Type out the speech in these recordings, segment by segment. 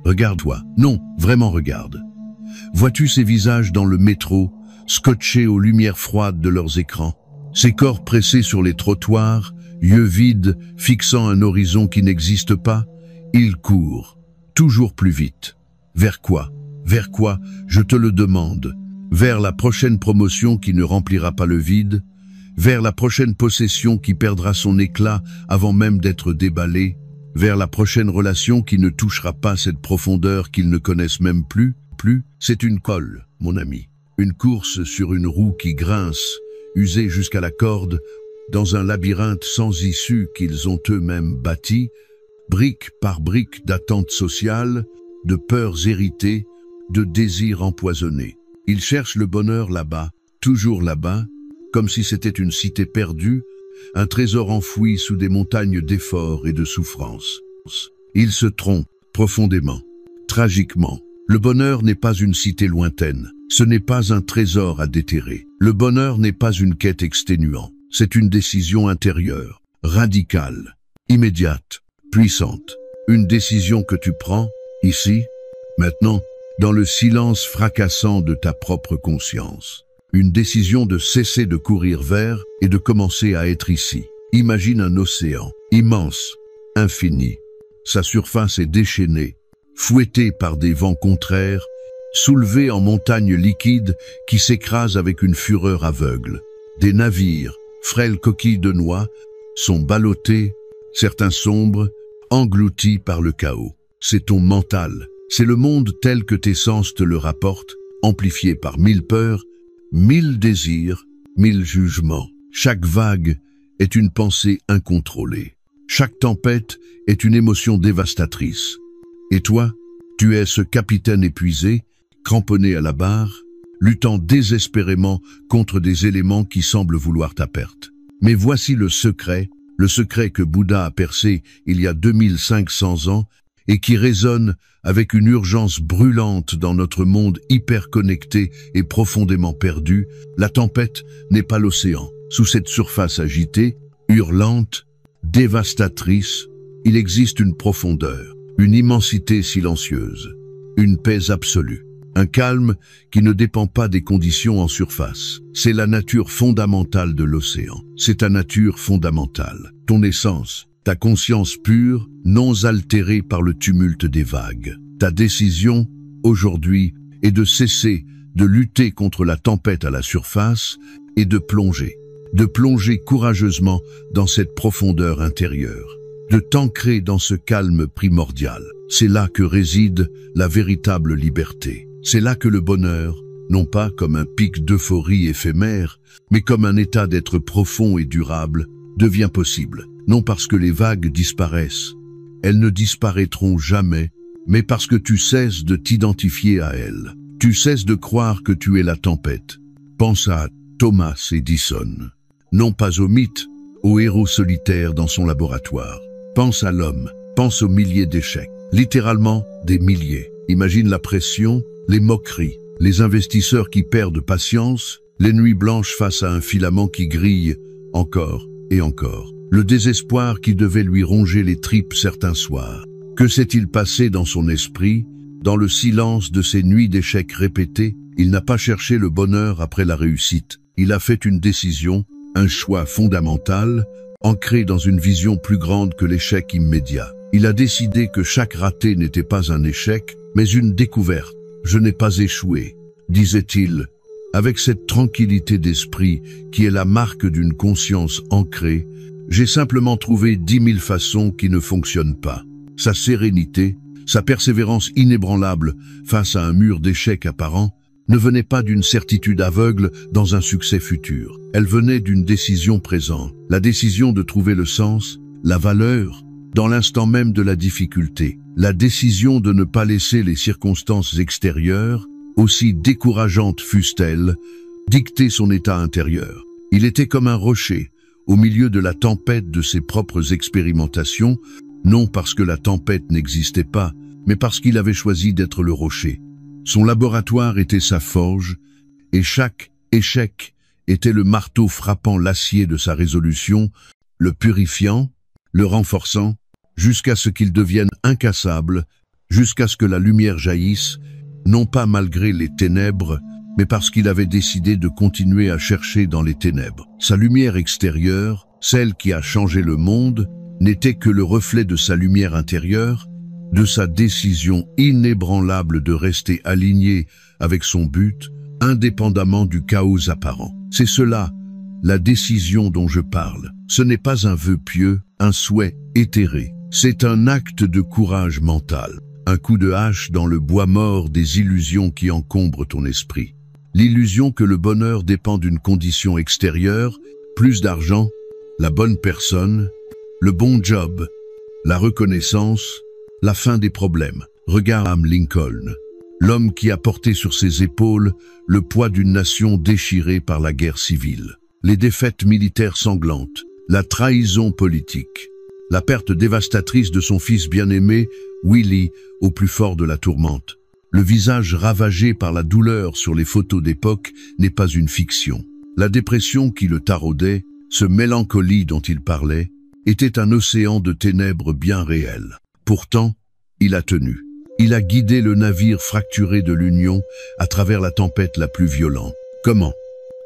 Regarde-toi. Non, vraiment regarde. Vois-tu ces visages dans le métro, scotchés aux lumières froides de leurs écrans? Ces corps pressés sur les trottoirs, yeux vides, fixant un horizon qui n'existe pas? Ils courent, toujours plus vite. Vers quoi? Vers quoi? Je te le demande. Vers la prochaine promotion qui ne remplira pas le vide? Vers la prochaine possession qui perdra son éclat avant même d'être déballée? Vers la prochaine relation qui ne touchera pas cette profondeur qu'ils ne connaissent même plus? C'est une colle, mon ami. Une course sur une roue qui grince, usée jusqu'à la corde, dans un labyrinthe sans issue qu'ils ont eux-mêmes bâti, brique par brique d'attentes sociales, de peurs héritées, de désirs empoisonnés. Ils cherchent le bonheur là-bas, toujours là-bas, comme si c'était une cité perdue, un trésor enfoui sous des montagnes d'efforts et de souffrances. Ils se trompent profondément, tragiquement. Le bonheur n'est pas une cité lointaine, ce n'est pas un trésor à déterrer. Le bonheur n'est pas une quête exténuante, c'est une décision intérieure, radicale, immédiate, puissante. Une décision que tu prends, ici, maintenant, dans le silence fracassant de ta propre conscience. Une décision de cesser de courir vers et de commencer à être ici. Imagine un océan, immense, infini. Sa surface est déchaînée, fouettée par des vents contraires, soulevée en montagnes liquides qui s'écrasent avec une fureur aveugle. Des navires, frêles coquilles de noix, sont ballottés, certains sombres, engloutis par le chaos. C'est ton mental, c'est le monde tel que tes sens te le rapportent, amplifié par 1000 peurs, 1000 désirs, 1000 jugements. Chaque vague est une pensée incontrôlée. Chaque tempête est une émotion dévastatrice. Et toi, tu es ce capitaine épuisé, cramponné à la barre, luttant désespérément contre des éléments qui semblent vouloir ta perte. Mais voici le secret que Bouddha a percé il y a 2500 ans et qui résonne avec une urgence brûlante dans notre monde hyper connecté et profondément perdu. La tempête n'est pas l'océan. Sous cette surface agitée, hurlante, dévastatrice, il existe une profondeur, une immensité silencieuse, une paix absolue, un calme qui ne dépend pas des conditions en surface. C'est la nature fondamentale de l'océan. C'est ta nature fondamentale, ton essence, ta conscience pure, non altérée par le tumulte des vagues. Ta décision, aujourd'hui, est de cesser de lutter contre la tempête à la surface et de plonger courageusement dans cette profondeur intérieure, de t'ancrer dans ce calme primordial. C'est là que réside la véritable liberté. C'est là que le bonheur, non pas comme un pic d'euphorie éphémère, mais comme un état d'être profond et durable, devient possible. Non parce que les vagues disparaissent, elles ne disparaîtront jamais, mais parce que tu cesses de t'identifier à elles. Tu cesses de croire que tu es la tempête. Pense à Thomas Edison. Non pas au mythe, au héros solitaire dans son laboratoire. Pense à l'homme, pense aux milliers d'échecs. Littéralement, des milliers. Imagine la pression, les moqueries, les investisseurs qui perdent patience, les nuits blanches face à un filament qui grille encore et encore. Le désespoir qui devait lui ronger les tripes certains soirs. Que s'est-il passé dans son esprit, dans le silence de ces nuits d'échecs répétés? Il n'a pas cherché le bonheur après la réussite. Il a fait une décision, un choix fondamental, ancré dans une vision plus grande que l'échec immédiat. Il a décidé que chaque raté n'était pas un échec, mais une découverte. Je n'ai pas échoué, disait-il, avec cette tranquillité d'esprit qui est la marque d'une conscience ancrée. J'ai simplement trouvé 10 000 façons qui ne fonctionnent pas. Sa sérénité, sa persévérance inébranlable face à un mur d'échecs apparent, ne venait pas d'une certitude aveugle dans un succès futur. Elle venait d'une décision présente, la décision de trouver le sens, la valeur, dans l'instant même de la difficulté, la décision de ne pas laisser les circonstances extérieures, aussi décourageantes fussent-elles, dicter son état intérieur. Il était comme un rocher, au milieu de la tempête de ses propres expérimentations, non parce que la tempête n'existait pas, mais parce qu'il avait choisi d'être le rocher. Son laboratoire était sa forge, et chaque échec était le marteau frappant l'acier de sa résolution, le purifiant, le renforçant, jusqu'à ce qu'il devienne incassable, jusqu'à ce que la lumière jaillisse, non pas malgré les ténèbres, mais parce qu'il avait décidé de continuer à chercher dans les ténèbres. Sa lumière extérieure, celle qui a changé le monde, n'était que le reflet de sa lumière intérieure, de sa décision inébranlable de rester aligné avec son but, indépendamment du chaos apparent. C'est cela, la décision dont je parle. Ce n'est pas un vœu pieux, un souhait éthéré. C'est un acte de courage mental, un coup de hache dans le bois mort des illusions qui encombrent ton esprit. L'illusion que le bonheur dépend d'une condition extérieure, plus d'argent, la bonne personne, le bon job, la reconnaissance, la fin des problèmes. Regarde Abraham Lincoln, l'homme qui a porté sur ses épaules le poids d'une nation déchirée par la guerre civile. Les défaites militaires sanglantes, la trahison politique, la perte dévastatrice de son fils bien-aimé, Willie, au plus fort de la tourmente. Le visage ravagé par la douleur sur les photos d'époque n'est pas une fiction. La dépression qui le taraudait, ce mélancolie dont il parlait, était un océan de ténèbres bien réel. Pourtant, il a tenu. Il a guidé le navire fracturé de l'Union à travers la tempête la plus violente. Comment?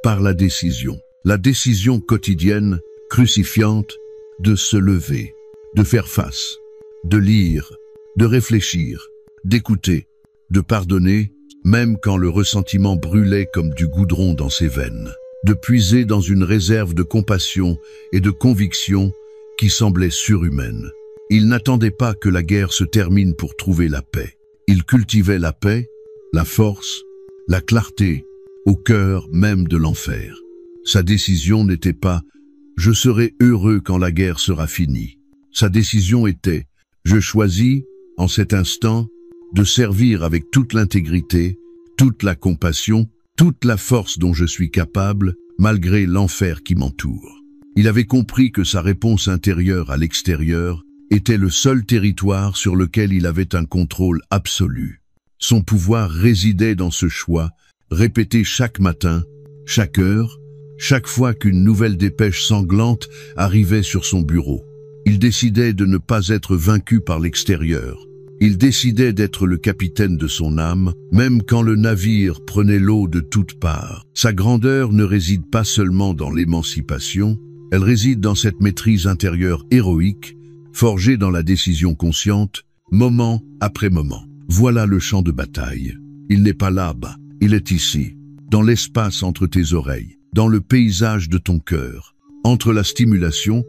Par la décision. La décision quotidienne, crucifiante, de se lever, de faire face, de lire, de réfléchir, d'écouter, de pardonner, même quand le ressentiment brûlait comme du goudron dans ses veines, de puiser dans une réserve de compassion et de conviction qui semblait surhumaine. Il n'attendait pas que la guerre se termine pour trouver la paix. Il cultivait la paix, la force, la clarté, au cœur même de l'enfer. Sa décision n'était pas « je serai heureux quand la guerre sera finie ». Sa décision était « je choisis, en cet instant, de servir avec toute l'intégrité, toute la compassion, toute la force dont je suis capable, malgré l'enfer qui m'entoure ». Il avait compris que sa réponse intérieure à l'extérieur était le seul territoire sur lequel il avait un contrôle absolu. Son pouvoir résidait dans ce choix, répété chaque matin, chaque heure, chaque fois qu'une nouvelle dépêche sanglante arrivait sur son bureau. Il décidait de ne pas être vaincu par l'extérieur. Il décidait d'être le capitaine de son âme, même quand le navire prenait l'eau de toutes parts. Sa grandeur ne réside pas seulement dans l'émancipation, elle réside dans cette maîtrise intérieure héroïque, forgée dans la décision consciente, moment après moment. Voilà le champ de bataille. Il n'est pas là-bas, il est ici, dans l'espace entre tes oreilles, dans le paysage de ton cœur, entre la stimulation,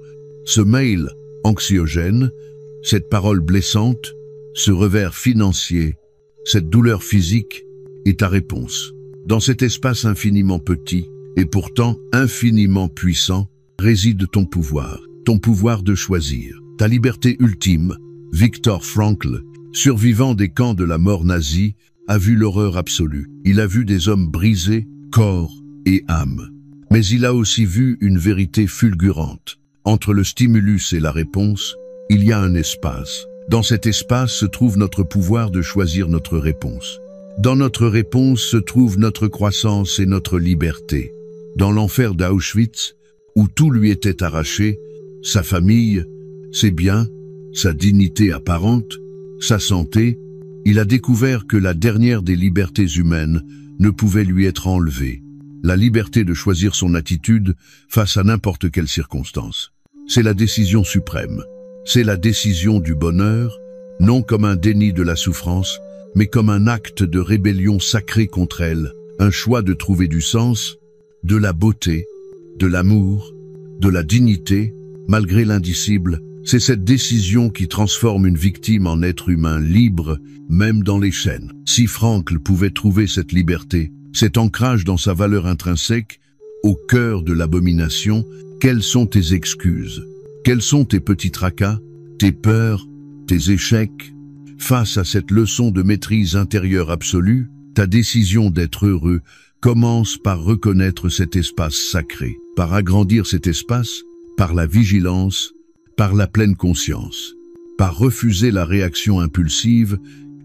ce mail anxiogène, cette parole blessante, ce revers financier, cette douleur physique et ta réponse. Dans cet espace infiniment petit et pourtant infiniment puissant, réside ton pouvoir de choisir. Ta liberté ultime. Viktor Frankl, survivant des camps de la mort nazie, a vu l'horreur absolue. Il a vu des hommes brisés, corps et âme. Mais il a aussi vu une vérité fulgurante. Entre le stimulus et la réponse, il y a un espace. Dans cet espace se trouve notre pouvoir de choisir notre réponse. Dans notre réponse se trouve notre croissance et notre liberté. Dans l'enfer d'Auschwitz, où tout lui était arraché, sa famille, ses biens, sa dignité apparente, sa santé, il a découvert que la dernière des libertés humaines ne pouvait lui être enlevée. La liberté de choisir son attitude face à n'importe quelle circonstance. C'est la décision suprême. C'est la décision du bonheur, non comme un déni de la souffrance, mais comme un acte de rébellion sacrée contre elle, un choix de trouver du sens, de la beauté, de l'amour, de la dignité, malgré l'indicible. C'est cette décision qui transforme une victime en être humain libre, même dans les chaînes. Si Frankl pouvait trouver cette liberté, cet ancrage dans sa valeur intrinsèque, au cœur de l'abomination, quelles sont tes excuses? Quels sont tes petits tracas, tes peurs, tes échecs? Face à cette leçon de maîtrise intérieure absolue, ta décision d'être heureux commence par reconnaître cet espace sacré, par agrandir cet espace, par la vigilance, par la pleine conscience, par refuser la réaction impulsive,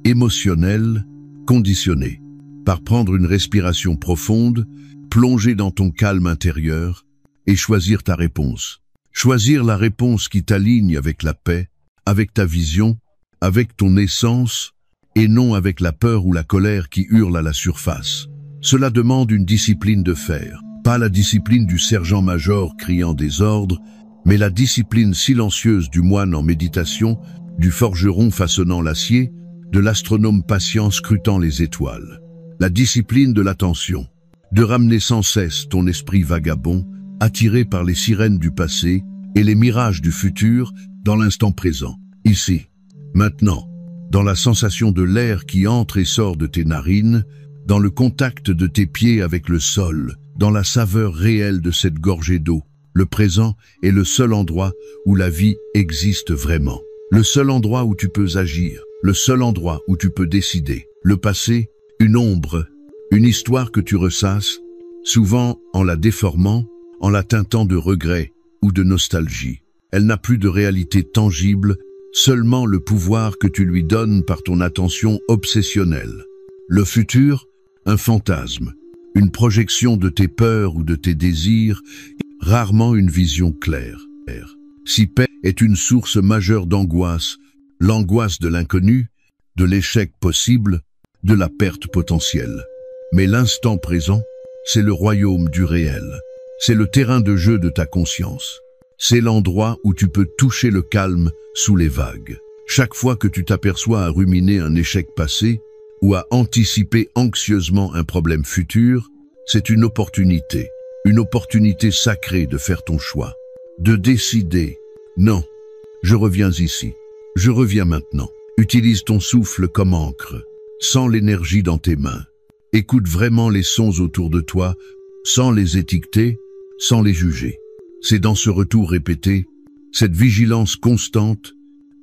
émotionnelle, conditionnée, par prendre une respiration profonde, plonger dans ton calme intérieur et choisir ta réponse. Choisir la réponse qui t'aligne avec la paix, avec ta vision, avec ton essence, et non avec la peur ou la colère qui hurlent à la surface. Cela demande une discipline de fer, pas la discipline du sergent-major criant des ordres, mais la discipline silencieuse du moine en méditation, du forgeron façonnant l'acier, de l'astronome patient scrutant les étoiles. La discipline de l'attention, de ramener sans cesse ton esprit vagabond, attiré par les sirènes du passé et les mirages du futur dans l'instant présent, ici, maintenant, dans la sensation de l'air qui entre et sort de tes narines, dans le contact de tes pieds avec le sol, dans la saveur réelle de cette gorgée d'eau. Le présent est le seul endroit où la vie existe vraiment. Le seul endroit où tu peux agir, le seul endroit où tu peux décider. Le passé, une ombre, une histoire que tu ressasses, souvent en la déformant, en la teintant de regret ou de nostalgie. Elle n'a plus de réalité tangible, seulement le pouvoir que tu lui donnes par ton attention obsessionnelle. Le futur, un fantasme, une projection de tes peurs ou de tes désirs, rarement une vision claire. Si paix est une source majeure d'angoisse, l'angoisse de l'inconnu, de l'échec possible, de la perte potentielle. Mais l'instant présent, c'est le royaume du réel. C'est le terrain de jeu de ta conscience. C'est l'endroit où tu peux toucher le calme sous les vagues. Chaque fois que tu t'aperçois à ruminer un échec passé ou à anticiper anxieusement un problème futur, c'est une opportunité sacrée de faire ton choix, de décider. Non, je reviens ici, je reviens maintenant. Utilise ton souffle comme encre, sens l'énergie dans tes mains. Écoute vraiment les sons autour de toi, sans les étiqueter, sans les juger. C'est dans ce retour répété, cette vigilance constante,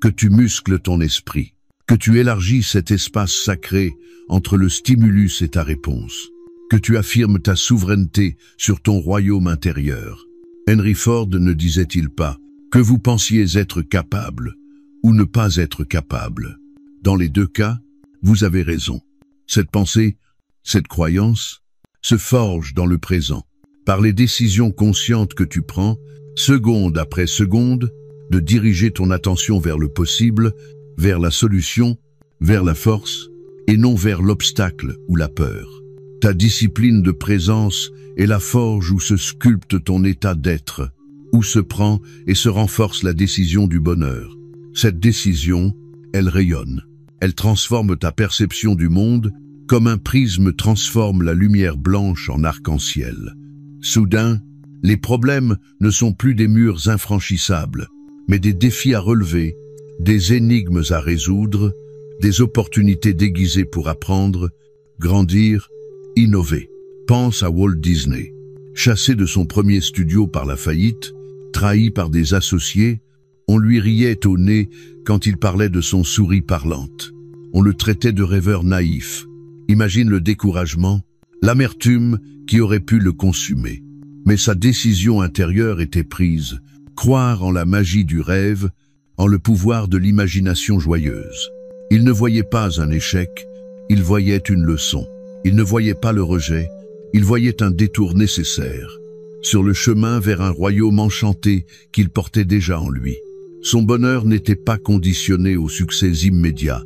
que tu muscles ton esprit, que tu élargis cet espace sacré entre le stimulus et ta réponse, que tu affirmes ta souveraineté sur ton royaume intérieur. Henry Ford ne disait-il pas que vous pensiez être capable ou ne pas être capable? Dans les deux cas, vous avez raison. Cette pensée, cette croyance, se forge dans le présent, par les décisions conscientes que tu prends, seconde après seconde, de diriger ton attention vers le possible, vers la solution, vers la force, et non vers l'obstacle ou la peur. Ta discipline de présence est la forge où se sculpte ton état d'être, où se prend et se renforce la décision du bonheur. Cette décision, elle rayonne. Elle transforme ta perception du monde comme un prisme transforme la lumière blanche en arc-en-ciel. Soudain, les problèmes ne sont plus des murs infranchissables, mais des défis à relever, des énigmes à résoudre, des opportunités déguisées pour apprendre, grandir, innover. Pense à Walt Disney. Chassé de son premier studio par la faillite, trahi par des associés, on lui riait au nez quand il parlait de son souris parlante. On le traitait de rêveur naïf. Imagine le découragement, l'amertume qui aurait pu le consumer. Mais sa décision intérieure était prise, croire en la magie du rêve, en le pouvoir de l'imagination joyeuse. Il ne voyait pas un échec, il voyait une leçon. Il ne voyait pas le rejet, il voyait un détour nécessaire, sur le chemin vers un royaume enchanté qu'il portait déjà en lui. Son bonheur n'était pas conditionné au succès immédiat,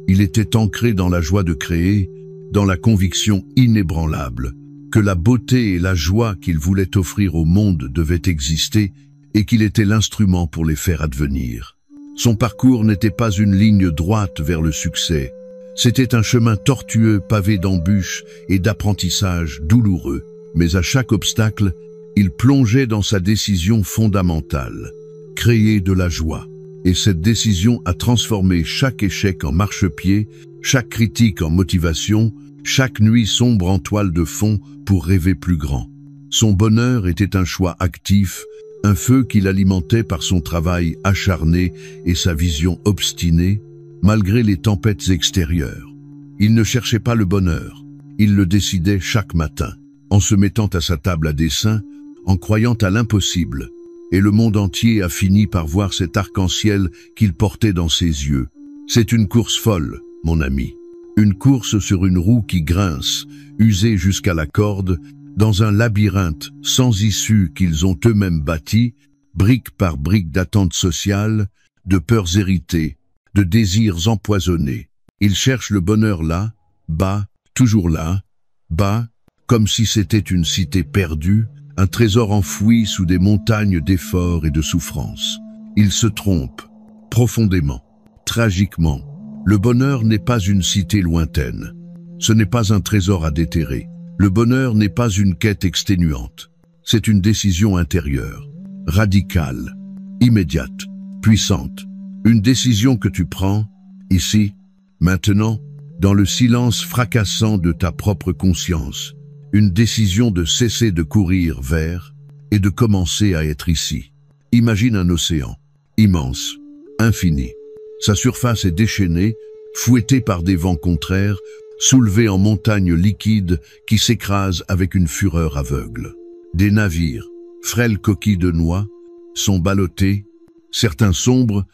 il était ancré dans la joie de créer, dans la conviction inébranlable que la beauté et la joie qu'il voulait offrir au monde devaient exister et qu'il était l'instrument pour les faire advenir. Son parcours n'était pas une ligne droite vers le succès, c'était un chemin tortueux pavé d'embûches et d'apprentissages douloureux. Mais à chaque obstacle, il plongeait dans sa décision fondamentale, créer de la joie. Et cette décision a transformé chaque échec en marchepied, chaque critique en motivation, chaque nuit sombre en toile de fond pour rêver plus grand. Son bonheur était un choix actif, un feu qu'il alimentait par son travail acharné et sa vision obstinée, malgré les tempêtes extérieures. Il ne cherchait pas le bonheur, il le décidait chaque matin, en se mettant à sa table à dessein, en croyant à l'impossible. Et le monde entier a fini par voir cet arc-en-ciel qu'il portait dans ses yeux. C'est une course folle, mon ami. Une course sur une roue qui grince, usée jusqu'à la corde, dans un labyrinthe sans issue qu'ils ont eux-mêmes bâti, brique par brique d'attentes sociales, de peurs héritées, de désirs empoisonnés. Il cherche le bonheur là, bas, toujours là, bas, comme si c'était une cité perdue, un trésor enfoui sous des montagnes d'efforts et de souffrances. Il se trompe, profondément, tragiquement. Le bonheur n'est pas une cité lointaine. Ce n'est pas un trésor à déterrer. Le bonheur n'est pas une quête exténuante. C'est une décision intérieure, radicale, immédiate, puissante. Une décision que tu prends, ici, maintenant, dans le silence fracassant de ta propre conscience. Une décision de cesser de courir vers et de commencer à être ici. Imagine un océan, immense, infini. Sa surface est déchaînée, fouettée par des vents contraires, soulevée en montagnes liquides qui s'écrasent avec une fureur aveugle. Des navires, frêles coquilles de noix, sont ballottés, certains sombres,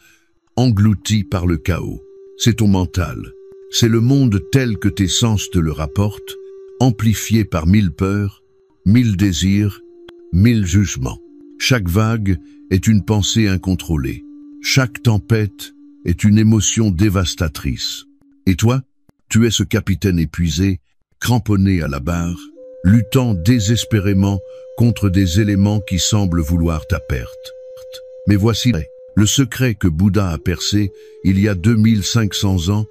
engloutis par le chaos. C'est ton mental. C'est le monde tel que tes sens te le rapportent, amplifié par 1000 peurs, 1000 désirs, 1000 jugements. Chaque vague est une pensée incontrôlée. Chaque tempête est une émotion dévastatrice. Et toi, tu es ce capitaine épuisé, cramponné à la barre, luttant désespérément contre des éléments qui semblent vouloir ta perte. Mais voici le secret que Bouddha a percé il y a 2500 ans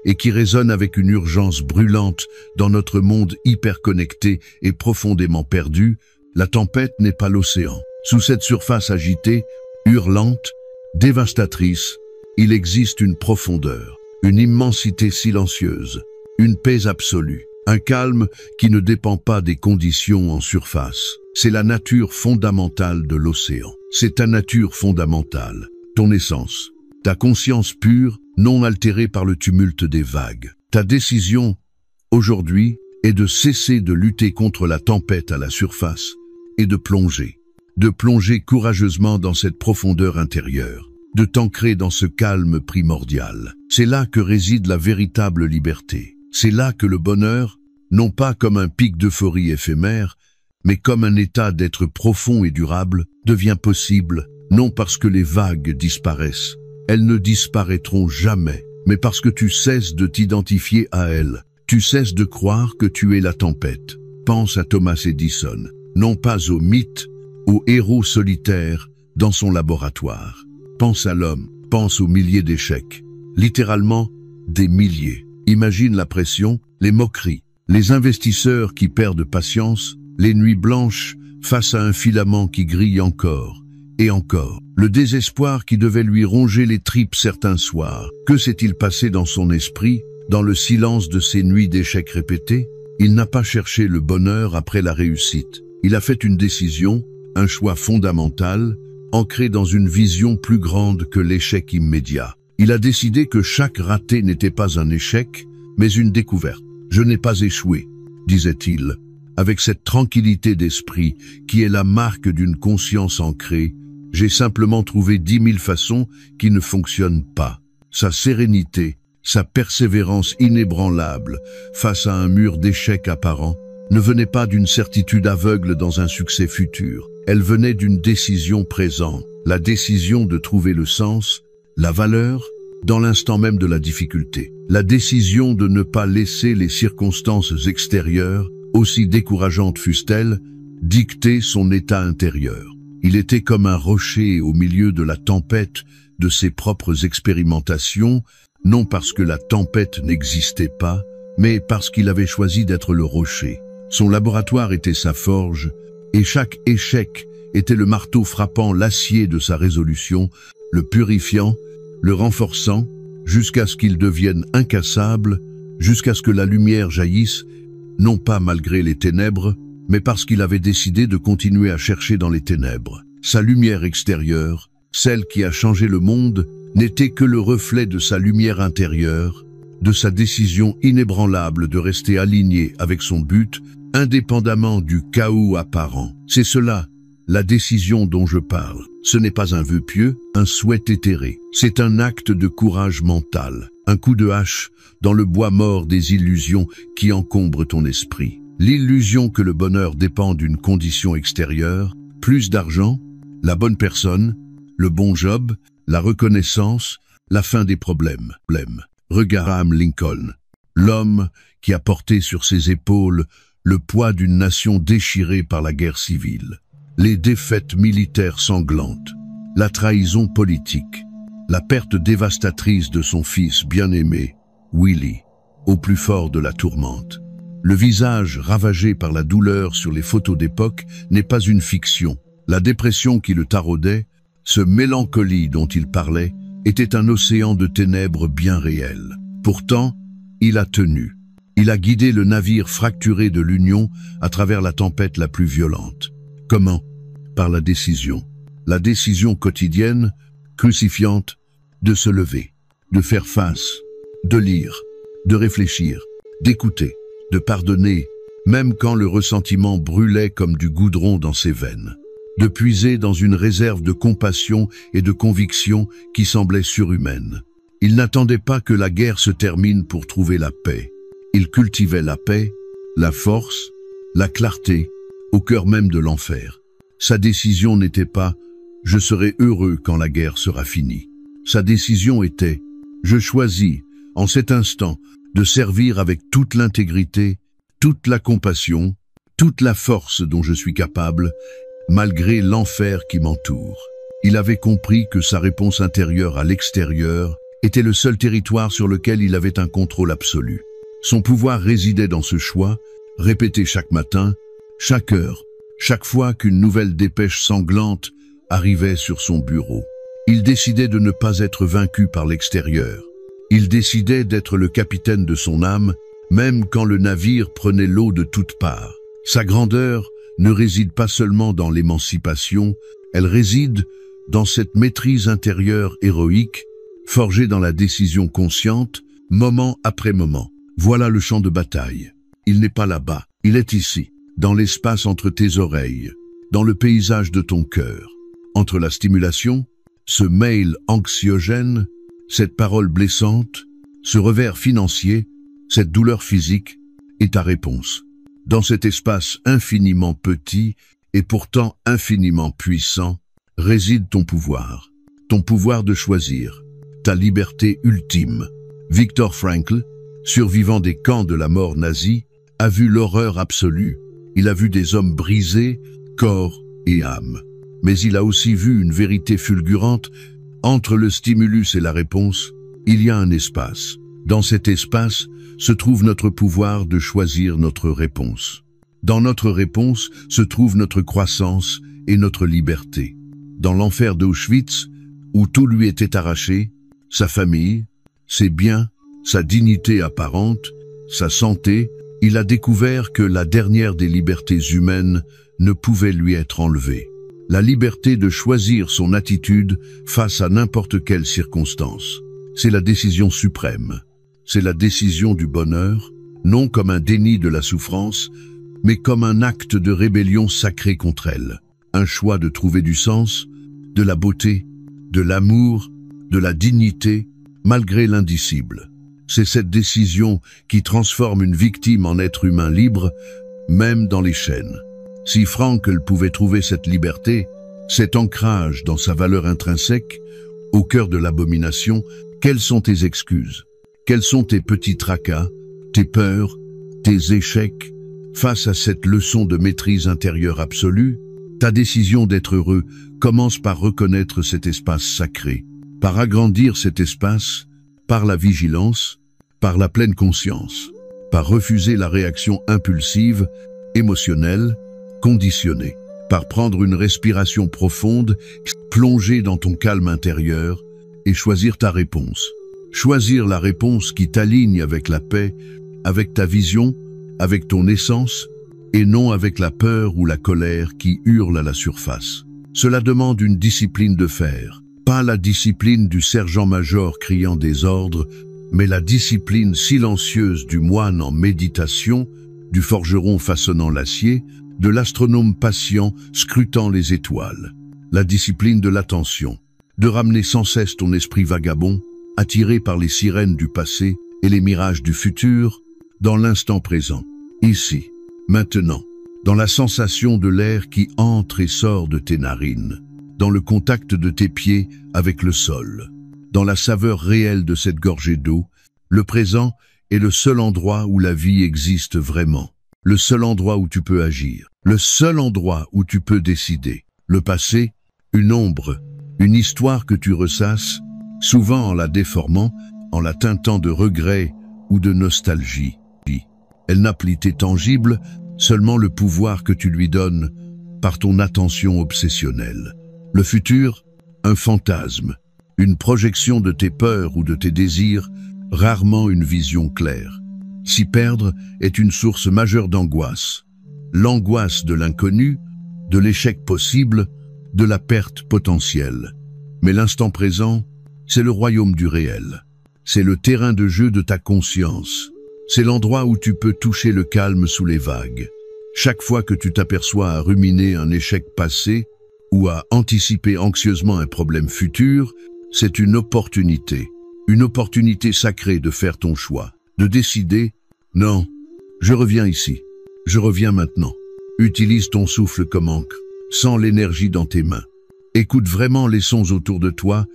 et qui résonne avec une urgence brûlante dans notre monde hyperconnecté et profondément perdu. La tempête n'est pas l'océan. Sous cette surface agitée, hurlante, dévastatrice, il existe une profondeur, une immensité silencieuse, une paix absolue, un calme qui ne dépend pas des conditions en surface. C'est la nature fondamentale de l'océan. C'est ta nature fondamentale, ton essence, ta conscience pure, non altérée par le tumulte des vagues. Ta décision, aujourd'hui, est de cesser de lutter contre la tempête à la surface et de plonger courageusement dans cette profondeur intérieure, de t'ancrer dans ce calme primordial. C'est là que réside la véritable liberté. C'est là que le bonheur, non pas comme un pic d'euphorie éphémère, mais comme un état d'être profond et durable, devient possible, non parce que les vagues disparaissent. Elles ne disparaîtront jamais, mais parce que tu cesses de t'identifier à elles. Tu cesses de croire que tu es la tempête. Pense à Thomas Edison, non pas au mythe, au héros solitaire dans son laboratoire. Pense à l'homme, pense aux milliers d'échecs. Littéralement, des milliers. Imagine la pression, les moqueries, les investisseurs qui perdent patience, les nuits blanches face à un filament qui grille encore et encore. Le désespoir qui devait lui ronger les tripes certains soirs. Que s'est-il passé dans son esprit, dans le silence de ces nuits d'échecs répétés? Il n'a pas cherché le bonheur après la réussite. Il a fait une décision, un choix fondamental, ancré dans une vision plus grande que l'échec immédiat. Il a décidé que chaque raté n'était pas un échec, mais une découverte. « Je n'ai pas échoué », disait-il, avec cette tranquillité d'esprit qui est la marque d'une conscience ancrée. J'ai simplement trouvé 10 000 façons qui ne fonctionnent pas. Sa sérénité, sa persévérance inébranlable face à un mur d'échecs apparents, ne venait pas d'une certitude aveugle dans un succès futur. Elle venait d'une décision présente, la décision de trouver le sens, la valeur, dans l'instant même de la difficulté. La décision de ne pas laisser les circonstances extérieures, aussi décourageantes fussent-elles, dicter son état intérieur. Il était comme un rocher au milieu de la tempête de ses propres expérimentations, non parce que la tempête n'existait pas, mais parce qu'il avait choisi d'être le rocher. Son laboratoire était sa forge, et chaque échec était le marteau frappant l'acier de sa résolution, le purifiant, le renforçant, jusqu'à ce qu'il devienne incassable, jusqu'à ce que la lumière jaillisse, non pas malgré les ténèbres, mais parce qu'il avait décidé de continuer à chercher dans les ténèbres. Sa lumière extérieure, celle qui a changé le monde, n'était que le reflet de sa lumière intérieure, de sa décision inébranlable de rester aligné avec son but, indépendamment du chaos apparent. C'est cela, la décision dont je parle. Ce n'est pas un vœu pieux, un souhait éthéré. C'est un acte de courage mental, un coup de hache dans le bois mort des illusions qui encombrent ton esprit. L'illusion que le bonheur dépend d'une condition extérieure, plus d'argent, la bonne personne, le bon job, la reconnaissance, la fin des problèmes. Regarde Abraham Lincoln, l'homme qui a porté sur ses épaules le poids d'une nation déchirée par la guerre civile, les défaites militaires sanglantes, la trahison politique, la perte dévastatrice de son fils bien-aimé, Willie, au plus fort de la tourmente. Le visage ravagé par la douleur sur les photos d'époque n'est pas une fiction. La dépression qui le taraudait, ce mélancolie dont il parlait, était un océan de ténèbres bien réel. Pourtant, il a tenu. Il a guidé le navire fracturé de l'Union à travers la tempête la plus violente. Comment? Par la décision quotidienne, crucifiante, de se lever, de faire face, de lire, de réfléchir, d'écouter, de pardonner, même quand le ressentiment brûlait comme du goudron dans ses veines, de puiser dans une réserve de compassion et de conviction qui semblait surhumaine. Il n'attendait pas que la guerre se termine pour trouver la paix. Il cultivait la paix, la force, la clarté, au cœur même de l'enfer. Sa décision n'était pas « je serai heureux quand la guerre sera finie ». Sa décision était « je choisis, en cet instant, de servir avec toute l'intégrité, toute la compassion, toute la force dont je suis capable, malgré l'enfer qui m'entoure ». Il avait compris que sa réponse intérieure à l'extérieur était le seul territoire sur lequel il avait un contrôle absolu. Son pouvoir résidait dans ce choix, répété chaque matin, chaque heure, chaque fois qu'une nouvelle dépêche sanglante arrivait sur son bureau. Il décidait de ne pas être vaincu par l'extérieur. Il décidait d'être le capitaine de son âme, même quand le navire prenait l'eau de toutes parts. Sa grandeur ne réside pas seulement dans l'émancipation, elle réside dans cette maîtrise intérieure héroïque, forgée dans la décision consciente, moment après moment. Voilà le champ de bataille. Il n'est pas là-bas, il est ici, dans l'espace entre tes oreilles, dans le paysage de ton cœur. Entre la stimulation, ce mail anxiogène, cette parole blessante, ce revers financier, cette douleur physique, et ta réponse. Dans cet espace infiniment petit et pourtant infiniment puissant, réside ton pouvoir de choisir, ta liberté ultime. Viktor Frankl, survivant des camps de la mort nazie, a vu l'horreur absolue. Il a vu des hommes brisés, corps et âme. Mais il a aussi vu une vérité fulgurante. Entre le stimulus et la réponse, il y a un espace. Dans cet espace se trouve notre pouvoir de choisir notre réponse. Dans notre réponse se trouve notre croissance et notre liberté. Dans l'enfer d'Auschwitz, où tout lui était arraché, sa famille, ses biens, sa dignité apparente, sa santé, il a découvert que la dernière des libertés humaines ne pouvait lui être enlevée. La liberté de choisir son attitude face à n'importe quelle circonstance. C'est la décision suprême. C'est la décision du bonheur, non comme un déni de la souffrance, mais comme un acte de rébellion sacrée contre elle. Un choix de trouver du sens, de la beauté, de l'amour, de la dignité, malgré l'indicible. C'est cette décision qui transforme une victime en être humain libre, même dans les chaînes. Si Frankl pouvait trouver cette liberté, cet ancrage dans sa valeur intrinsèque, au cœur de l'abomination, quelles sont tes excuses? Quels sont tes petits tracas, tes peurs, tes échecs? Face à cette leçon de maîtrise intérieure absolue, ta décision d'être heureux commence par reconnaître cet espace sacré, par agrandir cet espace, par la vigilance, par la pleine conscience, par refuser la réaction impulsive, émotionnelle, conditionnée, par prendre une respiration profonde, plonger dans ton calme intérieur et choisir ta réponse. Choisir la réponse qui t'aligne avec la paix, avec ta vision, avec ton essence, et non avec la peur ou la colère qui hurlent à la surface. Cela demande une discipline de fer, pas la discipline du sergent-major criant des ordres, mais la discipline silencieuse du moine en méditation, du forgeron façonnant l'acier, de l'astronome patient scrutant les étoiles. La discipline de l'attention, de ramener sans cesse ton esprit vagabond, attiré par les sirènes du passé et les mirages du futur, dans l'instant présent, ici, maintenant, dans la sensation de l'air qui entre et sort de tes narines, dans le contact de tes pieds avec le sol, dans la saveur réelle de cette gorgée d'eau, Le présent est le seul endroit où la vie existe vraiment. Le seul endroit où tu peux agir. Le seul endroit où tu peux décider. Le passé, une ombre, une histoire que tu ressasses, souvent en la déformant, en la teintant de regret ou de nostalgie. Elle n'a plus été tangible, seulement le pouvoir que tu lui donnes par ton attention obsessionnelle. Le futur, un fantasme, une projection de tes peurs ou de tes désirs, rarement une vision claire. S'y perdre est une source majeure d'angoisse. L'angoisse de l'inconnu, de l'échec possible, de la perte potentielle. Mais l'instant présent, c'est le royaume du réel. C'est le terrain de jeu de ta conscience. C'est l'endroit où tu peux toucher le calme sous les vagues. Chaque fois que tu t'aperçois à ruminer un échec passé ou à anticiper anxieusement un problème futur, c'est une opportunité sacrée de faire ton choix, de décider « Non, je reviens ici, je reviens maintenant ». Utilise ton souffle comme encre, sens l'énergie dans tes mains. Écoute vraiment les sons autour de toi,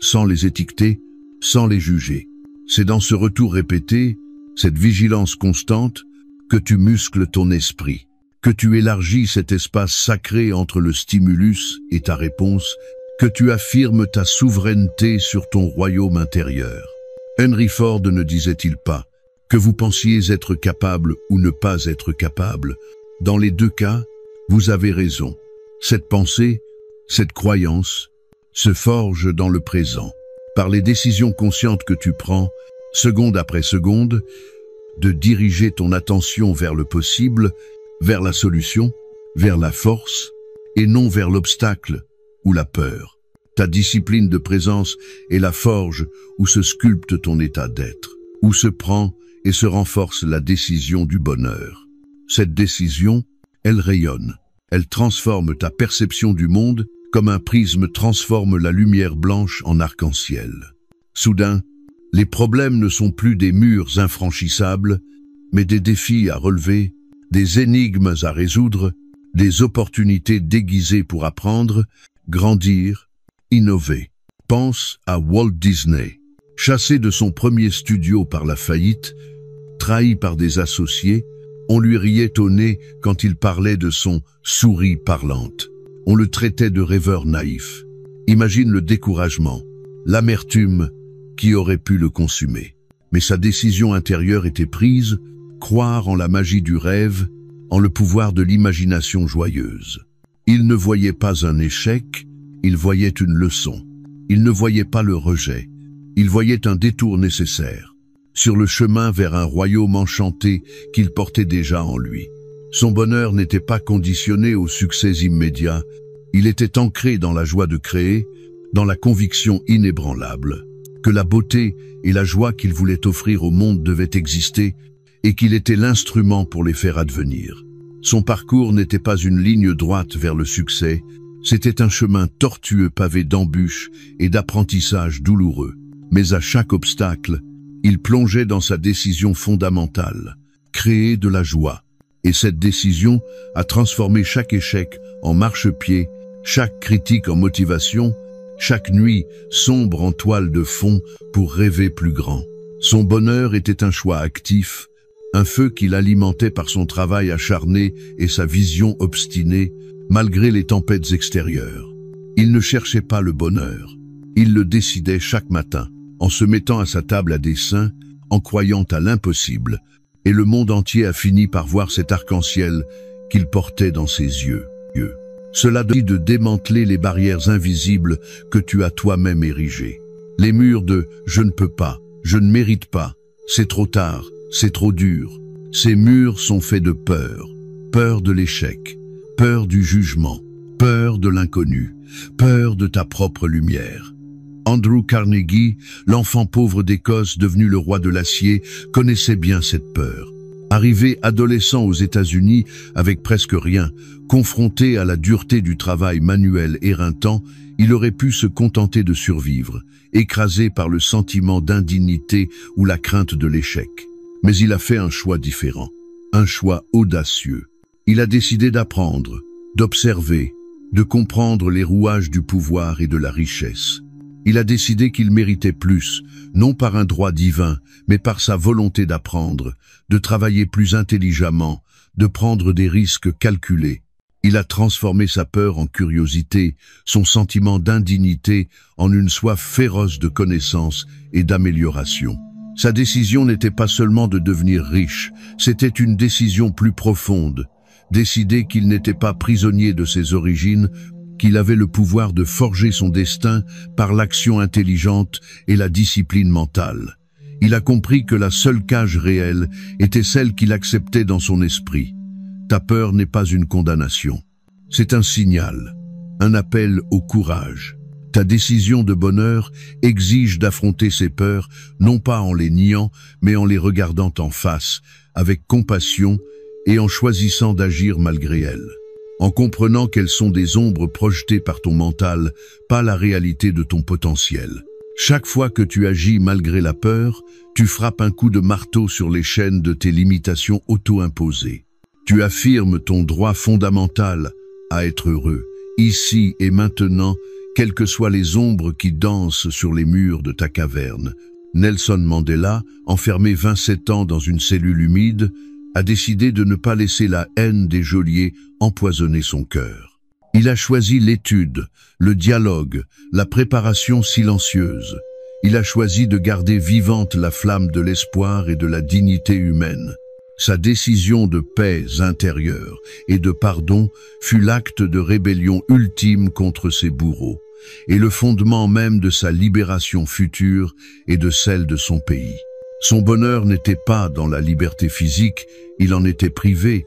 sans les étiqueter, sans les juger. C'est dans ce retour répété, cette vigilance constante, que tu muscles ton esprit, que tu élargis cet espace sacré entre le stimulus et ta réponse, que tu affirmes ta souveraineté sur ton royaume intérieur. Henry Ford ne disait-il pas que vous pensiez être capable ou ne pas être capable? Dans les deux cas, vous avez raison. Cette pensée, cette croyance, se forge dans le présent, par les décisions conscientes que tu prends, seconde après seconde, de diriger ton attention vers le possible, vers la solution, vers la force, et non vers l'obstacle ou la peur. Ta discipline de présence est la forge où se sculpte ton état d'être, où se prend et se renforce la décision du bonheur. Cette décision, elle rayonne, elle transforme ta perception du monde comme un prisme transforme la lumière blanche en arc-en-ciel. Soudain, les problèmes ne sont plus des murs infranchissables, mais des défis à relever, des énigmes à résoudre, des opportunités déguisées pour apprendre, grandir, innover. Pense à Walt Disney. Chassé de son premier studio par la faillite, trahi par des associés, on lui riait au nez quand il parlait de son souris parlante. On le traitait de rêveur naïf. Imagine le découragement, l'amertume qui aurait pu le consumer. Mais sa décision intérieure était prise, croire en la magie du rêve, en le pouvoir de l'imagination joyeuse. Il ne voyait pas un échec, il voyait une leçon. Il ne voyait pas le rejet, il voyait un détour nécessaire, sur le chemin vers un royaume enchanté qu'il portait déjà en lui. Son bonheur n'était pas conditionné au succès immédiat, il était ancré dans la joie de créer, dans la conviction inébranlable que la beauté et la joie qu'il voulait offrir au monde devaient exister et qu'il était l'instrument pour les faire advenir. Son parcours n'était pas une ligne droite vers le succès, c'était un chemin tortueux pavé d'embûches et d'apprentissages douloureux. Mais à chaque obstacle, il plongeait dans sa décision fondamentale, créer de la joie. Et cette décision a transformé chaque échec en marchepied, chaque critique en motivation, chaque nuit sombre en toile de fond pour rêver plus grand. Son bonheur était un choix actif, un feu qu'il alimentait par son travail acharné et sa vision obstinée, malgré les tempêtes extérieures. Il ne cherchait pas le bonheur, il le décidait chaque matin, en se mettant à sa table à dessein, en croyant à l'impossible, et le monde entier a fini par voir cet arc-en-ciel qu'il portait dans ses yeux. Cela dit de démanteler les barrières invisibles que tu as toi-même érigées. Les murs de « je ne peux pas »,« je ne mérite pas »,« c'est trop tard »,« c'est trop dur ». Ces murs sont faits de peur, peur de l'échec, peur du jugement, peur de l'inconnu, peur de ta propre lumière. Andrew Carnegie, l'enfant pauvre d'Écosse devenu le roi de l'acier, connaissait bien cette peur. Arrivé adolescent aux États-Unis avec presque rien, confronté à la dureté du travail manuel éreintant, il aurait pu se contenter de survivre, écrasé par le sentiment d'indignité ou la crainte de l'échec. Mais il a fait un choix différent, un choix audacieux. Il a décidé d'apprendre, d'observer, de comprendre les rouages du pouvoir et de la richesse. Il a décidé qu'il méritait plus, non par un droit divin, mais par sa volonté d'apprendre, de travailler plus intelligemment, de prendre des risques calculés. Il a transformé sa peur en curiosité, son sentiment d'indignité en une soif féroce de connaissance et d'amélioration. Sa décision n'était pas seulement de devenir riche, c'était une décision plus profonde, décider qu'il n'était pas prisonnier de ses origines, qu'il avait le pouvoir de forger son destin par l'action intelligente et la discipline mentale. Il a compris que la seule cage réelle était celle qu'il acceptait dans son esprit. Ta peur n'est pas une condamnation. C'est un signal, un appel au courage. Ta décision de bonheur exige d'affronter ces peurs, non pas en les niant, mais en les regardant en face, avec compassion et en choisissant d'agir malgré elles. En comprenant qu'elles sont des ombres projetées par ton mental, pas la réalité de ton potentiel. Chaque fois que tu agis malgré la peur, tu frappes un coup de marteau sur les chaînes de tes limitations auto-imposées. Tu affirmes ton droit fondamental à être heureux, ici et maintenant, quelles que soient les ombres qui dansent sur les murs de ta caverne. Nelson Mandela, enfermé 27 ans dans une cellule humide, a décidé de ne pas laisser la haine des geôliers empoisonner son cœur. Il a choisi l'étude, le dialogue, la préparation silencieuse. Il a choisi de garder vivante la flamme de l'espoir et de la dignité humaine. Sa décision de paix intérieure et de pardon fut l'acte de rébellion ultime contre ses bourreaux, et le fondement même de sa libération future et de celle de son pays. Son bonheur n'était pas dans la liberté physique, il en était privé,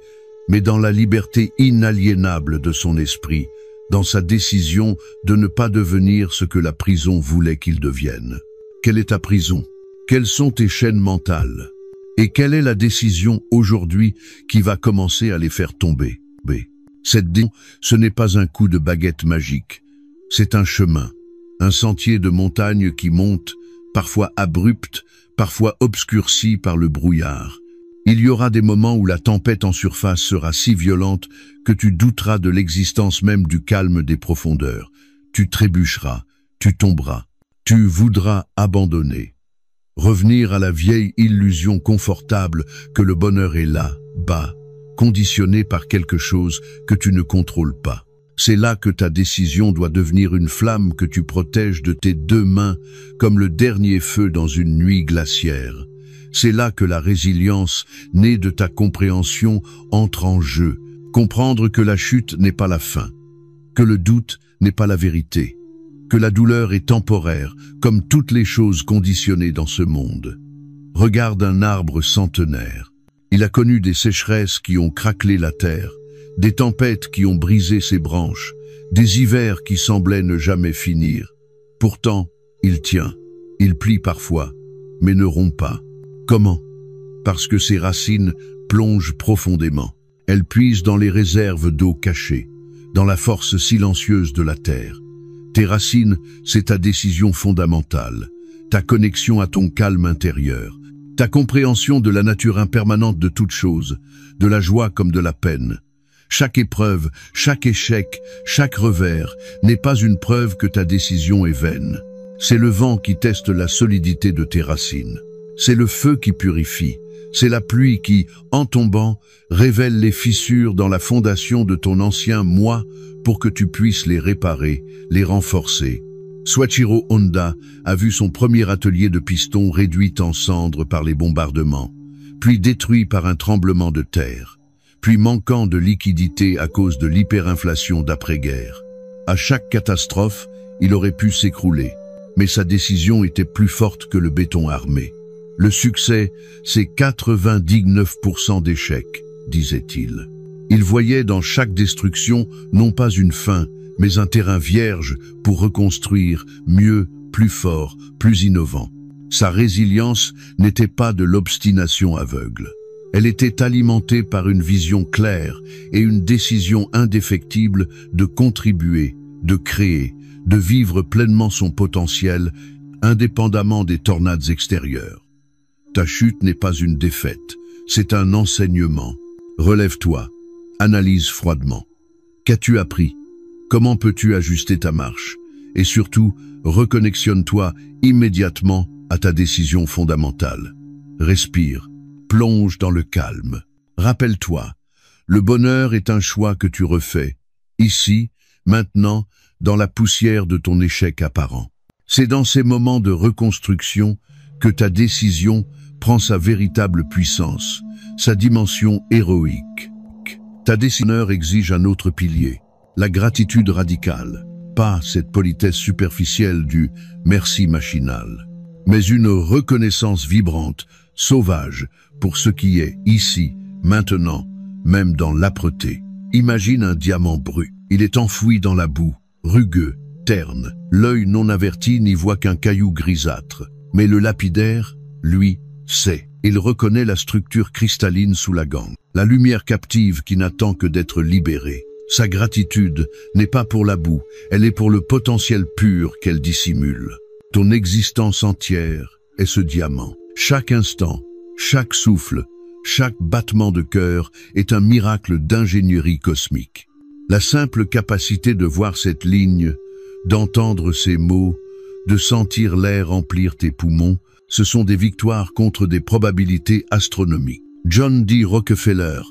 mais dans la liberté inaliénable de son esprit, dans sa décision de ne pas devenir ce que la prison voulait qu'il devienne. Quelle est ta prison? Quelles sont tes chaînes mentales? Et quelle est la décision aujourd'hui qui va commencer à les faire tomber? Cette décision, ce n'est pas un coup de baguette magique, c'est un chemin, un sentier de montagne qui monte, parfois abrupt, parfois obscurci par le brouillard. Il y aura des moments où la tempête en surface sera si violente que tu douteras de l'existence même du calme des profondeurs. Tu trébucheras, tu tomberas, tu voudras abandonner. Revenir à la vieille illusion confortable que le bonheur est là, bas, conditionné par quelque chose que tu ne contrôles pas. C'est là que ta décision doit devenir une flamme que tu protèges de tes deux mains comme le dernier feu dans une nuit glaciaire. C'est là que la résilience, née de ta compréhension, entre en jeu. Comprendre que la chute n'est pas la fin, que le doute n'est pas la vérité, que la douleur est temporaire, comme toutes les choses conditionnées dans ce monde. Regarde un arbre centenaire. Il a connu des sécheresses qui ont craquelé la terre, des tempêtes qui ont brisé ses branches, des hivers qui semblaient ne jamais finir. Pourtant, il tient, il plie parfois, mais ne rompt pas. Comment? Parce que ses racines plongent profondément. Elles puisent dans les réserves d'eau cachées, dans la force silencieuse de la terre. Tes racines, c'est ta décision fondamentale, ta connexion à ton calme intérieur, ta compréhension de la nature impermanente de toute chose, de la joie comme de la peine. Chaque épreuve, chaque échec, chaque revers n'est pas une preuve que ta décision est vaine. C'est le vent qui teste la solidité de tes racines. C'est le feu qui purifie. C'est la pluie qui, en tombant, révèle les fissures dans la fondation de ton ancien moi pour que tu puisses les réparer, les renforcer. Soichiro Honda a vu son premier atelier de piston réduit en cendres par les bombardements, puis détruit par un tremblement de terre, puis manquant de liquidité à cause de l'hyperinflation d'après-guerre. À chaque catastrophe, il aurait pu s'écrouler, mais sa décision était plus forte que le béton armé. Le succès, c'est 99% d'échecs, disait-il. Il voyait dans chaque destruction non pas une fin, mais un terrain vierge pour reconstruire mieux, plus fort, plus innovant. Sa résilience n'était pas de l'obstination aveugle. Elle était alimentée par une vision claire et une décision indéfectible de contribuer, de créer, de vivre pleinement son potentiel, indépendamment des tornades extérieures. Ta chute n'est pas une défaite, c'est un enseignement. Relève-toi, analyse froidement. Qu'as-tu appris? Comment peux-tu ajuster ta marche? Et surtout, reconnexionne-toi immédiatement à ta décision fondamentale. Respire, plonge dans le calme. Rappelle-toi, le bonheur est un choix que tu refais, ici, maintenant, dans la poussière de ton échec apparent. C'est dans ces moments de reconstruction que ta décision prend sa véritable puissance, sa dimension héroïque. Ta décision exige un autre pilier, la gratitude radicale, pas cette politesse superficielle du « merci machinal », mais une reconnaissance vibrante, sauvage, pour ce qui est ici, maintenant, même dans l'âpreté. Imagine un diamant brut. Il est enfoui dans la boue, rugueux, terne. L'œil non averti n'y voit qu'un caillou grisâtre. Mais le lapidaire, lui, sait. Il reconnaît la structure cristalline sous la gangue, la lumière captive qui n'attend que d'être libérée. Sa gratitude n'est pas pour la boue, elle est pour le potentiel pur qu'elle dissimule. Ton existence entière est ce diamant. Chaque instant, chaque souffle, chaque battement de cœur est un miracle d'ingénierie cosmique. La simple capacité de voir cette ligne, d'entendre ces mots, de sentir l'air remplir tes poumons, ce sont des victoires contre des probabilités astronomiques. John D. Rockefeller,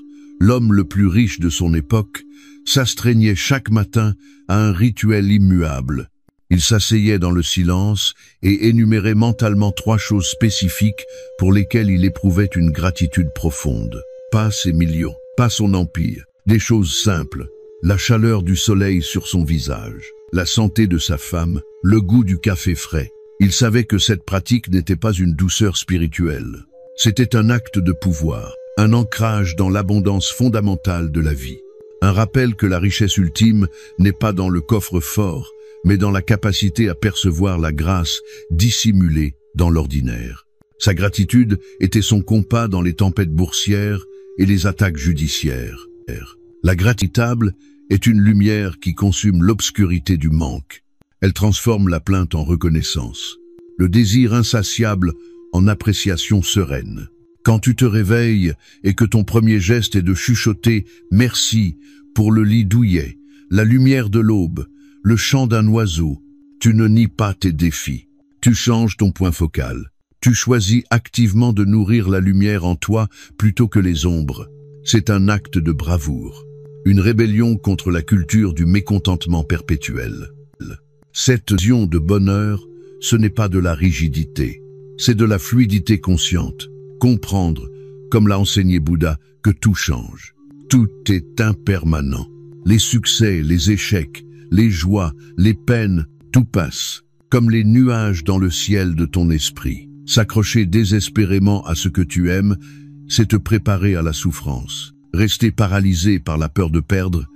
l'homme le plus riche de son époque, s'astreignait chaque matin à un rituel immuable. Il s'asseyait dans le silence et énumérait mentalement 3 choses spécifiques pour lesquelles il éprouvait une gratitude profonde. Pas ses millions, pas son empire, des choses simples. La chaleur du soleil sur son visage, la santé de sa femme, le goût du café frais. Il savait que cette pratique n'était pas une douceur spirituelle. C'était un acte de pouvoir, un ancrage dans l'abondance fondamentale de la vie. Un rappel que la richesse ultime n'est pas dans le coffre-fort, mais dans la capacité à percevoir la grâce dissimulée dans l'ordinaire. Sa gratitude était son compas dans les tempêtes boursières et les attaques judiciaires. La gratitude est une lumière qui consume l'obscurité du manque. Elle transforme la plainte en reconnaissance, le désir insatiable en appréciation sereine. Quand tu te réveilles et que ton premier geste est de chuchoter « merci » pour le lit douillet, la lumière de l'aube, le chant d'un oiseau, tu ne nies pas tes défis. Tu changes ton point focal. Tu choisis activement de nourrir la lumière en toi plutôt que les ombres. C'est un acte de bravoure, une rébellion contre la culture du mécontentement perpétuel. Cette vision de bonheur, ce n'est pas de la rigidité, c'est de la fluidité consciente. Comprendre, comme l'a enseigné Bouddha, que tout change. Tout est impermanent. Les succès, les échecs, les joies, les peines, tout passe, comme les nuages dans le ciel de ton esprit. S'accrocher désespérément à ce que tu aimes, c'est te préparer à la souffrance. Rester paralysé par la peur de perdre,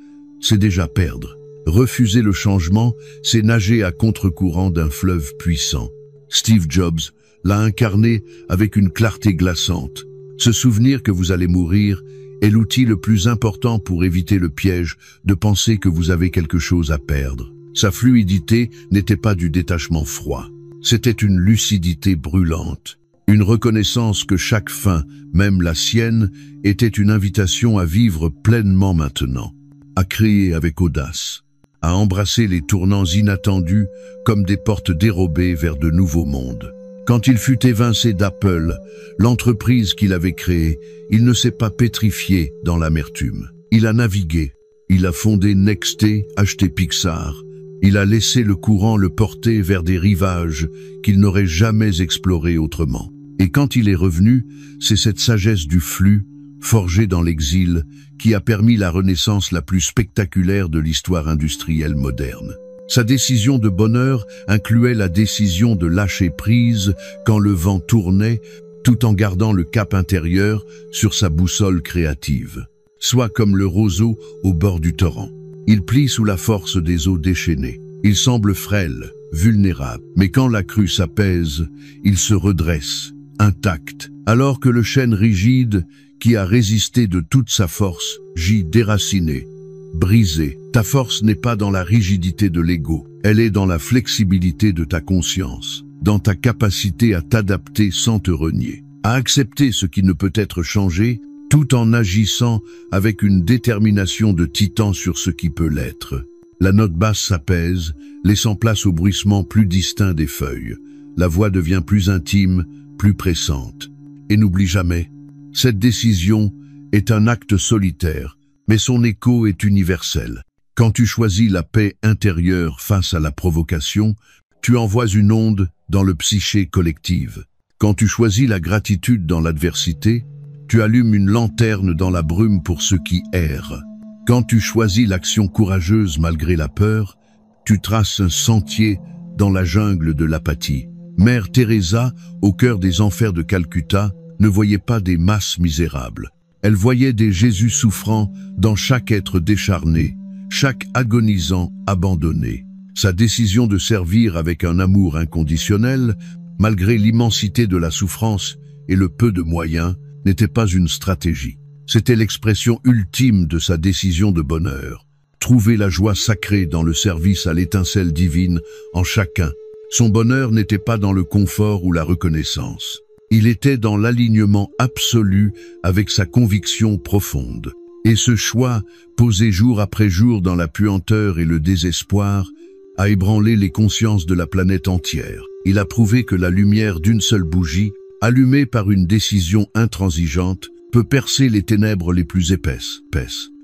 c'est déjà perdre. Refuser le changement, c'est nager à contre-courant d'un fleuve puissant. Steve Jobs l'a incarné avec une clarté glaçante. Se souvenir que vous allez mourir est l'outil le plus important pour éviter le piège de penser que vous avez quelque chose à perdre. Sa fluidité n'était pas du détachement froid. C'était une lucidité brûlante. Une reconnaissance que chaque fin, même la sienne, était une invitation à vivre pleinement maintenant, à créer avec audace, à embrasser les tournants inattendus comme des portes dérobées vers de nouveaux mondes. Quand il fut évincé d'Apple, l'entreprise qu'il avait créée, il ne s'est pas pétrifié dans l'amertume. Il a navigué, il a fondé Nexté, acheté Pixar, il a laissé le courant le porter vers des rivages qu'il n'aurait jamais explorés autrement. Et quand il est revenu, c'est cette sagesse du flux, forgée dans l'exil, qui a permis la renaissance la plus spectaculaire de l'histoire industrielle moderne. Sa décision de bonheur incluait la décision de lâcher prise quand le vent tournait, tout en gardant le cap intérieur sur sa boussole créative. Soit comme le roseau au bord du torrent. Il plie sous la force des eaux déchaînées. Il semble frêle, vulnérable, mais quand la crue s'apaise, il se redresse, intact, alors que le chêne rigide, qui a résisté de toute sa force, gît déraciné, brisé. Ta force n'est pas dans la rigidité de l'ego, elle est dans la flexibilité de ta conscience, dans ta capacité à t'adapter sans te renier, à accepter ce qui ne peut être changé, tout en agissant avec une détermination de titan sur ce qui peut l'être. La note basse s'apaise, laissant place au bruissement plus distinct des feuilles. La voix devient plus intime, plus pressante. Et n'oublie jamais, cette décision est un acte solitaire, mais son écho est universel. Quand tu choisis la paix intérieure face à la provocation, tu envoies une onde dans le psyché collective. Quand tu choisis la gratitude dans l'adversité, tu allumes une lanterne dans la brume pour ceux qui errent. Quand tu choisis l'action courageuse malgré la peur, tu traces un sentier dans la jungle de l'apathie. Mère Teresa, au cœur des enfers de Calcutta, ne voyait pas des masses misérables. Elle voyait des Jésus souffrants dans chaque être décharné, chaque agonisant abandonné. Sa décision de servir avec un amour inconditionnel, malgré l'immensité de la souffrance et le peu de moyens, n'était pas une stratégie. C'était l'expression ultime de sa décision de bonheur. Trouver la joie sacrée dans le service à l'étincelle divine en chacun. Son bonheur n'était pas dans le confort ou la reconnaissance. Il était dans l'alignement absolu avec sa conviction profonde. Et ce choix, posé jour après jour dans la puanteur et le désespoir, a ébranlé les consciences de la planète entière. Il a prouvé que la lumière d'une seule bougie, allumée par une décision intransigeante, peut percer les ténèbres les plus épaisses.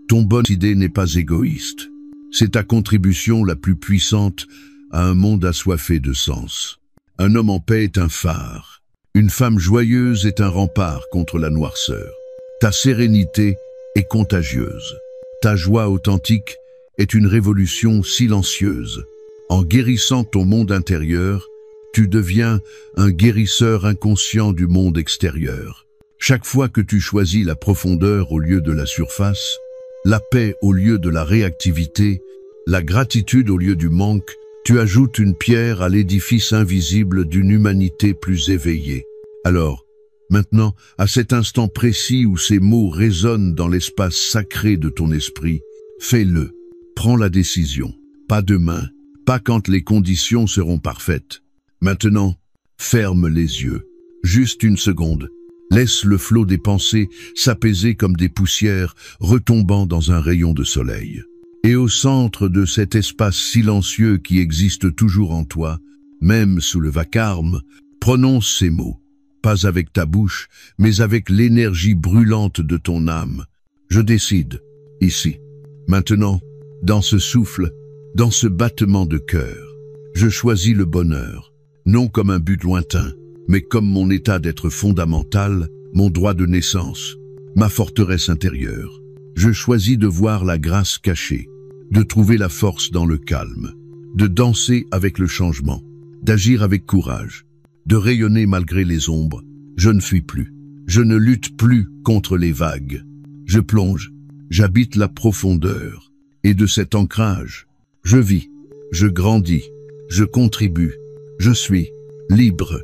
Ton bonne idée n'est pas égoïste. C'est ta contribution la plus puissante à un monde assoiffé de sens. Un homme en paix est un phare. Une femme joyeuse est un rempart contre la noirceur. Ta sérénité est contagieuse. Ta joie authentique est une révolution silencieuse. En guérissant ton monde intérieur, tu deviens un guérisseur inconscient du monde extérieur. Chaque fois que tu choisis la profondeur au lieu de la surface, la paix au lieu de la réactivité, la gratitude au lieu du manque, tu ajoutes une pierre à l'édifice invisible d'une humanité plus éveillée. Alors, maintenant, à cet instant précis où ces mots résonnent dans l'espace sacré de ton esprit, fais-le. Prends la décision. Pas demain, pas quand les conditions seront parfaites. Maintenant, ferme les yeux. Juste une seconde. Laisse le flot des pensées s'apaiser comme des poussières retombant dans un rayon de soleil. Et au centre de cet espace silencieux qui existe toujours en toi, même sous le vacarme, prononce ces mots. Pas avec ta bouche, mais avec l'énergie brûlante de ton âme. Je décide, ici, maintenant, dans ce souffle, dans ce battement de cœur. Je choisis le bonheur, non comme un but lointain, mais comme mon état d'être fondamental, mon droit de naissance, ma forteresse intérieure. Je choisis de voir la grâce cachée, de trouver la force dans le calme, de danser avec le changement, d'agir avec courage, de rayonner malgré les ombres. Je ne fuis plus, je ne lutte plus contre les vagues. Je plonge, j'habite la profondeur, et de cet ancrage, je vis, je grandis, je contribue, je suis libre.